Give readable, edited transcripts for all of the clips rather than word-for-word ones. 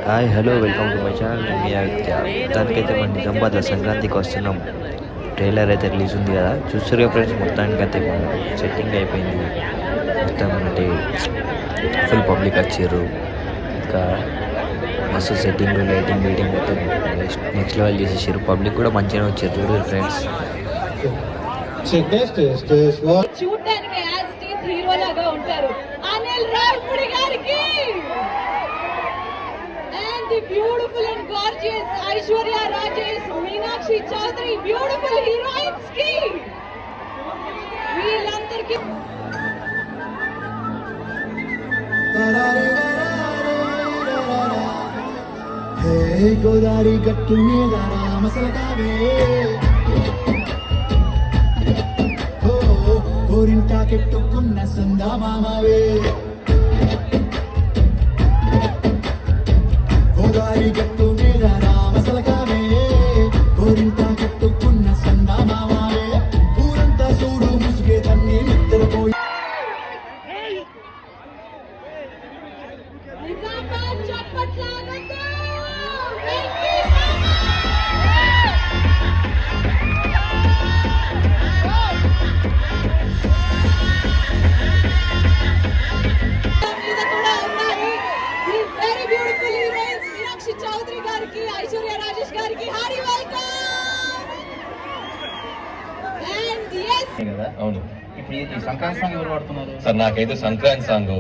Hi hello welcome to my channel. నేను మీ ఆదిత్య. దానికైతే మన నిజామాబాద్లో సంక్రాంతికి వస్తున్నాం. ట్రైలర్ అయితే రిలీజ్ ఉంది కదా, చూస్తున్నారు ఫ్రెండ్స్. మొత్తానికి అయితే సెట్టింగ్ అయిపోయింది మొత్తం. అంటే ఫుల్ పబ్లిక్ వచ్చారు, ఇంకా మస్తు సెట్టింగ్ లైటింగ్ మీటింగ్ మొత్తం నెక్స్ట్ లెవెల్ చేసేసారు. పబ్లిక్ కూడా మంచిగానే వచ్చారు, చూడరు ఫ్రెండ్స్. చూడడానికి యాజ్ ఇట్ ఈస్ హీరో లాగా ఉంటారు అనిల్ రావిపూడి గారికి. And the beautiful and gorgeous Aishwarya Rajesh, Meenakshi Chaudhary, beautiful heroines ki వీళ్ళందరికీ గోదావరి గట్టు మీద రామసలకావే గోరింటాకెట్టుకున్న సందా మామవే గోదావరి గట్టు మీద రామసలకావే గోరింటాకెట్టుకున్న సందా మామవే ఊరంతా చూడు ముసుగే తన్ని నిద్రపోయి నిజామాబాద్ చప్పట్లాగొద్దు. చౌదరి గారికి, ఐశ్వర్య రాజేష్ గారికి హారీ వెల్కమ్. అండ్ yes కదా. అవును, ఇప్పుడు ఈ సంక్రాంతి సాంగ్ ఎవరు పాడుతున్నారు సార్? నాకైతే సంక్రాంతి సాంగ్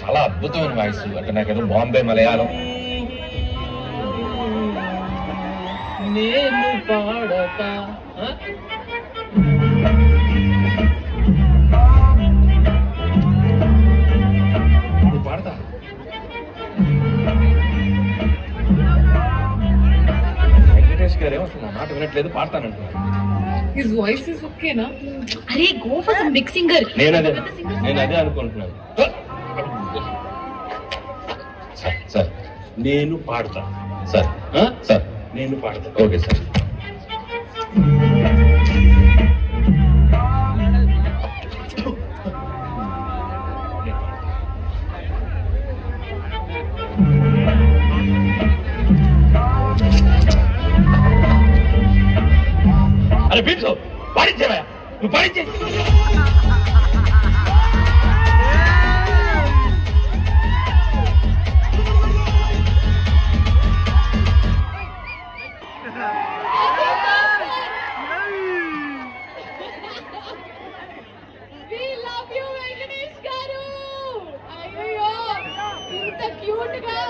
చాలా అద్భుతమైన వాయిస్. అంటే నాకైతే బాంబే మలయాళం నేను పాడతా పాడతా వెంకటేష్ గారేమో అసలు నా మాట వినట్లేదు, పాడతానంటున్నారు. His voice is okay na? అరే go for some big singer. నేను అదే అనుకుంటున్నాను. సార్ నేను పాడతా సార్ సార్ నేను పాడతా. Okay sir. అరే బీట్స్ పాడించేవా, నువ్వు పాడించే. We love you వెంకటేష్ గారు. అయ్యో ఇంత క్యూట్ గా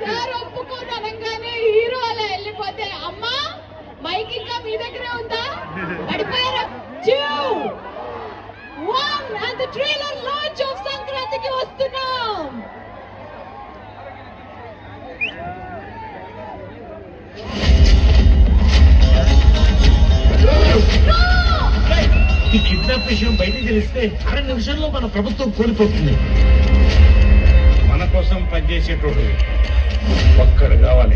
సార్ ఒప్పుకోని అనగానే హీరో అలా వెళ్ళిపోతే అమ్మా మైక్ ఇంకా మీ దగ్గరే ఉందా? పడిపోయారా? 2 1 and the trailer launch of సంక్రాంతికి వస్తున్నాం. ఈ కిడ్నాప్ విషయం బయటికి తెలిస్తే 6 నిమిషాల్లో మన ప్రభుత్వం కోల్పోతుంది. మన కోసం పనిచేసేటోడు ఒక్కడు కావాలి.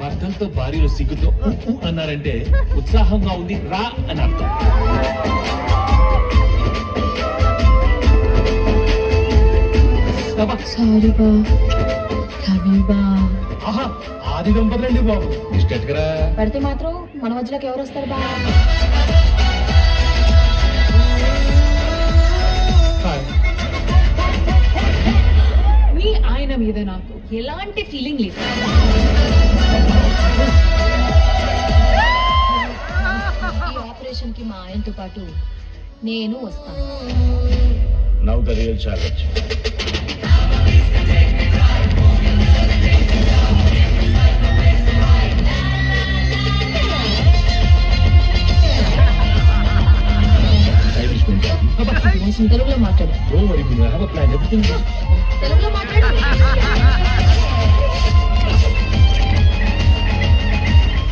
భర్తలతో భార్యలు సిగ్గుతో అన్నారంటే ఉత్సాహంగా ఉంది రా అని అర్థం. Sorry ba. Love you ba. ఆహా, ఆది దంపతులండి బాబు. ఇష్టరా పడితే మాత్రం మన మధ్యలోకి ఎవరు వస్తారు బా? మీ ఆయన మీద నాకు ఎలాంటి ఫీలింగ్ లేదు. ఈ ఆపరేషన్ కి మా ఆయనతో పాటు నేను వస్తాను. Now the real challenge. తెలుగులో మాట్లాడు. తెలుగులో మాట్లాడు.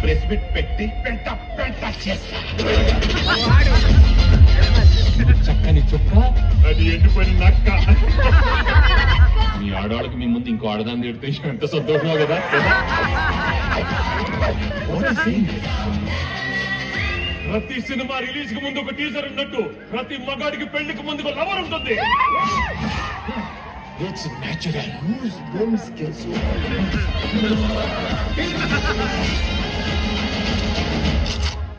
ప్రెస్ మీట్ పెట్టి పెంట పెంట చేస్తా. చక్కని చుక్క, అది ఎండిపోయిన నక్క. మీ ఆడవాళ్ళకి మీ ముందు ఇంకో ఆడదాన్ని తిడితే ఎంత సంతోషమో కదా. ప్రతి సినిమా రిలీజ్ కి ముందు ఒక టీజర్ ఉన్నట్టు ప్రతి మగాడికి పెళ్లికి ముందు ఒక లవర్ ఉంటుంది. It's natural.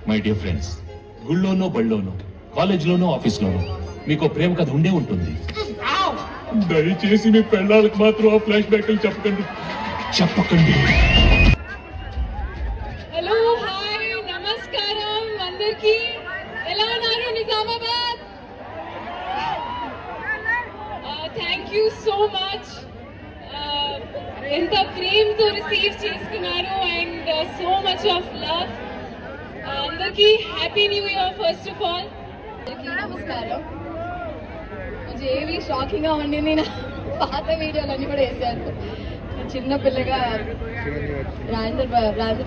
My dear friends, గుళ్ళోనో బళ్ళోనో కాలేజ్లోనో ఆఫీస్లోనో మీకు ప్రేమ కథ ఉండే ఉంటుంది. దయచేసి మీ పెళ్ళాలకు మాత్రం ఆ ఫ్లాష్ బ్యాక్లు చెప్పకండి. హలో, హాయ్, నమస్కారం అందరికి. ఎలా ఉన్నారు Nizamabad? Thank you so much. ఎంత ప్రేమతో రిసీవ్ చేసుకున్నారు and so much of love. అందరికి happy new year first of all. నమస్కారం. ఏవి షాకింగ్ గా ఉండింది, నా పాత వీడియోలన్నీ కూడా వేసారు. చిన్న పిల్లగా రాజేంద్ర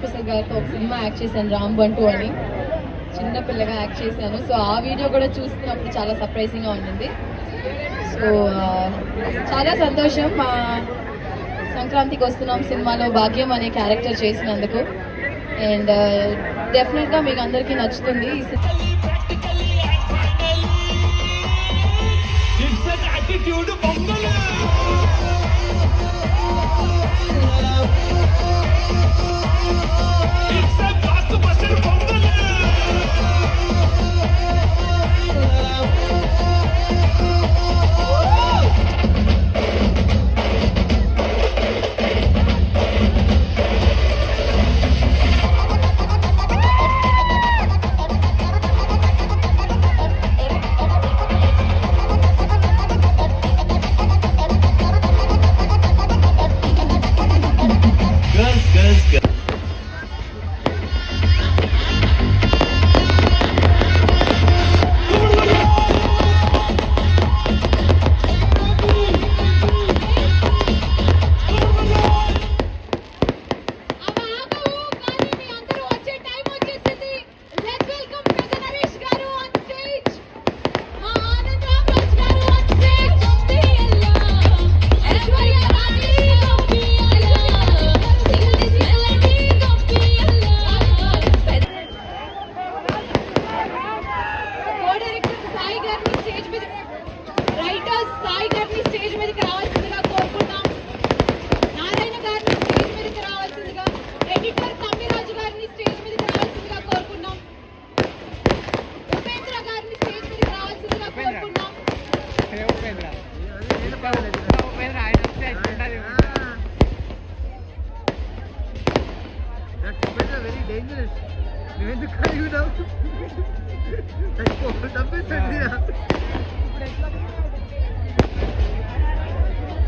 ప్రసాద్ గారితో ఒక సినిమా యాక్ట్ చేశాను, రామ్ బంటు అని. చిన్న పిల్లగా యాక్ట్ చేశాను. సో ఆ వీడియో కూడా చూస్తున్నప్పుడు చాలా సర్ప్రైజింగ్గా ఉండింది. సో చాలా సంతోషం. మా సంక్రాంతికి వస్తున్నాం సినిమాలో భాగ్యం అనే క్యారెక్టర్ చేసినందుకు. అండ్ డెఫినెట్గా మీకు అందరికీ నచ్చుతుంది ఈ సినిమా.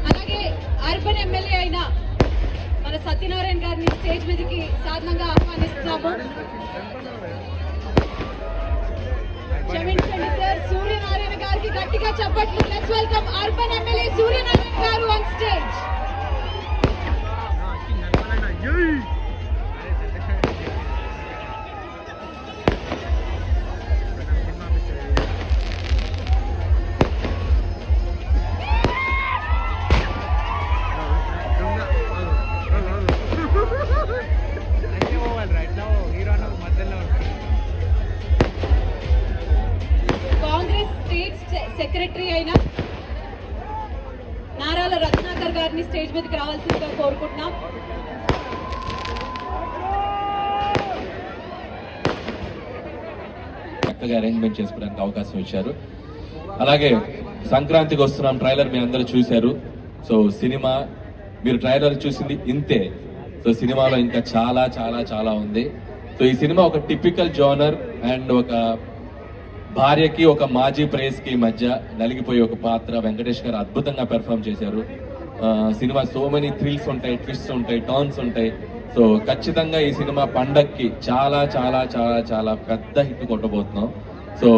అలాగే అర్బన్ ఎమ్మెల్యే అయిన మన సత్యనారాయణ గారిని స్టేజ్ మీదకి సాధారణంగా ఆహ్వానిస్తున్నాము. క్షమించండి సార్, సూర్యనారాయణ గారికి గట్టిగా చప్పట్లు. Let's welcome urban MLA Suryanarayana గారు on stage. Congress state secretary అయిన నారాల రత్నాకర్ గారిని స్టేజ్ మీదకి రావాల్సిందిగా కోరుకుంటున్నాం. చక్కగా అరేంజ్మెంట్ చేసుకోవడానికి అవకాశం ఇచ్చారు. అలాగే సంక్రాంతికి వస్తున్నాం ట్రైలర్ మీరు అందరూ చూశారు. సో సినిమా మీరు ట్రైలర్ చూసింది ఇంతే. సో సినిమాలో ఇంకా చాలా చాలా చాలా ఉంది. సో ఈ సినిమా ఒక టిపికల్ జోనర్ అండ్ ఒక భార్యకి ఒక మాజీ ప్రేయస్కి మధ్య నలిగిపోయే ఒక పాత్ర వెంకటేష్ గారు అద్భుతంగా పెర్ఫామ్ చేశారు. సినిమా సో మెనీ థ్రిల్స్ ఉంటాయి, ట్విస్ట్స్ ఉంటాయి, టర్న్స్ ఉంటాయి. సో ఖచ్చితంగా ఈ సినిమా పండక్కి చాలా చాలా చాలా చాలా పెద్ద హిట్ కొట్టబోతున్నాం. సో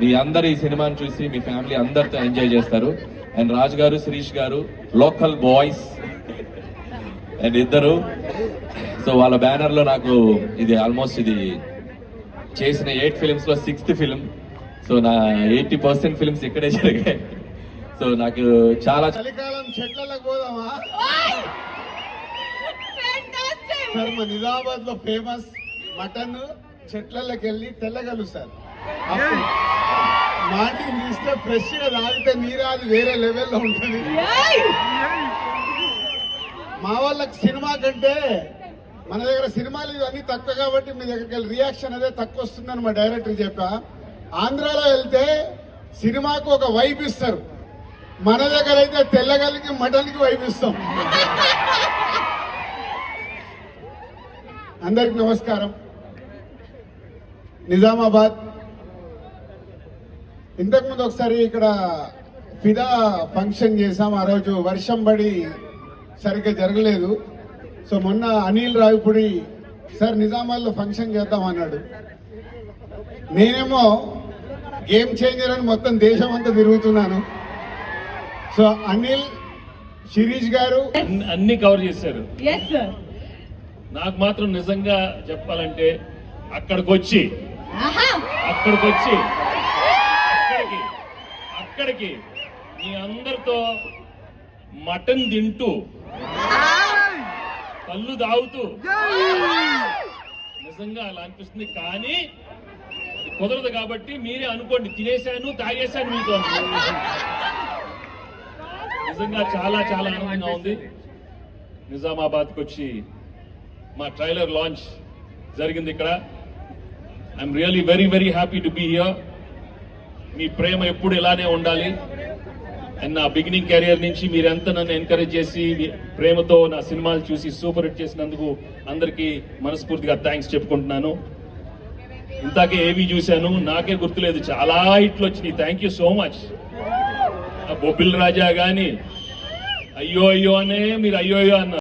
మీ అందరు ఈ సినిమాని చూసి మీ ఫ్యామిలీ అందరితో ఎంజాయ్ చేస్తారు. అండ్ రాజు గారు, శిరీష్ గారు లోకల్ బాయ్స్ అండ్ ఇద్దరు. సో వాళ్ళ బ్యానర్ లో నాకు ఇది ఆల్మోస్ట్ ఇది చేసిన 8 ఫిలిమ్స్ లో 6th ఫిలిం. సో నా 80% ఫిలిమ్స్ ఇక్కడే జరిగాయి. సో నాకు చాలా చలికాలం చెట్లకు పోదామా సార్? మా నిజామాబాద్ లో ఫేమస్ మటన్ చెట్లలోకి వెళ్ళి తెల్లగలుస్తారు. అప్పుడు మార్నింగ్ తీస్తే ఫ్రెష్ గా తాగితే నీరు అది వేరే లెవెల్లో ఉంటుంది. మా వాళ్ళకి సినిమా కంటే మన దగ్గర సినిమాలు ఇవన్నీ తక్కువ కాబట్టి మీ దగ్గరికి వెళ్ళి రియాక్షన్ అదే తక్కువ వస్తుందని మా డైరెక్టర్ చెప్పా. ఆంధ్రాలో వెళ్తే సినిమాకు ఒక వైబ్ ఇస్తారు, మన దగ్గర అయితే తెల్లగలికి మటన్కి వైబ్ ఇస్తాం. అందరికి నమస్కారం. నిజామాబాద్ ఇంతకుముందు ఒకసారి ఇక్కడ ఫిదా ఫంక్షన్ చేసాం. ఆ రోజు వర్షం పడి సరిగ్గా జరగలేదు. సో మొన్న అనిల్ రావిపూడి సార్ నిజామాబాద్లో ఫంక్షన్ చేద్దాం అన్నాడు. నేనేమో గేమ్ చేంజర్ అని మొత్తం దేశం అంతా తిరుగుతున్నాను. సో అనిల్, శిరీష్ గారు అన్ని కవర్ చేశారు. Yes, sir. నాకు మాత్రం నిజంగా చెప్పాలంటే అక్కడికి వచ్చి ఆహా. అక్కడికి మీ అందరితో మటన్ తింటూ కళ్ళు తాగుతూ నిజంగా అలా అనిపిస్తుంది. కానీ అది కుదరదు కాబట్టి మీరే అనుకోండి, తినేశాను తాగేశాను మీతో. నిజంగా చాలా చాలా ఆనందంగా ఉంది. నిజామాబాద్కి వచ్చి మా ట్రైలర్ లాంచ్ జరిగింది ఇక్కడ. I'm really very very happy to be here. మీ ప్రేమ ఎప్పుడు ఇలానే ఉండాలి. అండ్ నా బిగినింగ్ కెరియర్ నుంచి మీరెంత నన్ను ఎంకరేజ్ చేసి ప్రేమతో నా సినిమాలు చూసి సూపర్ హిట్ చేసినందుకు అందరికీ మనస్ఫూర్తిగా థ్యాంక్స్ చెప్పుకుంటున్నాను. ఇంతాకే ఏమీ చూశాను, నాకే గుర్తులేదు, చాలా హిట్లు వచ్చినాయి. Thank you so much. Bobbili Raja గాని అయ్యో అయ్యో అనే మీరు అయ్యో అయ్యో అన్నారు.